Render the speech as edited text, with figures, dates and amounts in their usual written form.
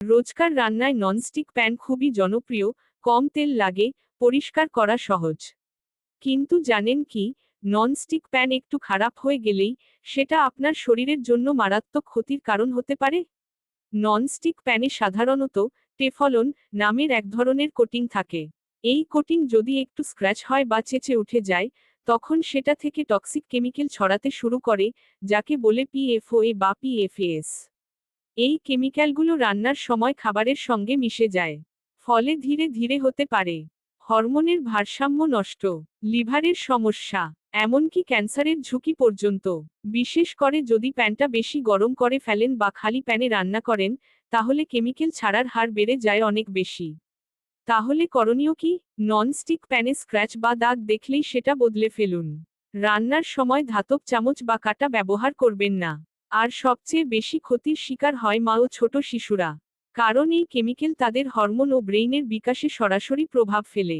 রোজকার রান্নায় nonstick pan খুবই জনপ্রিয়, কম তেল লাগে, পরিষ্কার করা সহজ। কিন্তু জানেন কি, ননস্টিক প্যান একটু খারাপ হয়ে গেলেই সেটা আপনার শরীরের জন্য মারাত্মক ক্ষতির কারণ হতে পারে। ননস্টিক প্যানে সাধারণত টেফলন নামের এক ধরনের কোটিং থাকে। এই কোটিং যদি একটু স্ক্র্যাচ হয় বা চেঁচে উঠে যায়, তখন সেটা থেকে টক্সিক কেমিক্যাল ছড়াতে শুরু করে, যাকে বলে পিএফওএ বা পিএফএস। এই কেমিক্যালগুলো রান্নার সময় খাবারের সঙ্গে মিশে যায়। ফলে ধীরে ধীরে হতে পারে হরমোনের ভারসাম্য নষ্ট, লিভারের সমস্যা, এমনকি ক্যান্সারের ঝুঁকি পর্যন্ত। বিশেষ করে যদি প্যানটা বেশি গরম করে ফেলেন বা খালি প্যানে রান্না করেন, তাহলে কেমিক্যাল ছাড়ার হার বেড়ে যায় অনেক বেশি। তাহলে করণীয় কি? ননস্টিক প্যানে স্ক্র্যাচ বা দাগ দেখলেই সেটা বদলে ফেলুন। রান্নার সময় ধাতব চামচ বা কাঁটা ব্যবহার করবেন না। আর সবচেয়ে বেশি ক্ষতির শিকার হয় মা ও ছোট শিশুরা। কারণ এই কেমিক্যাল তাদের হরমোন ও ব্রেইনের বিকাশে সরাসরি প্রভাব ফেলে।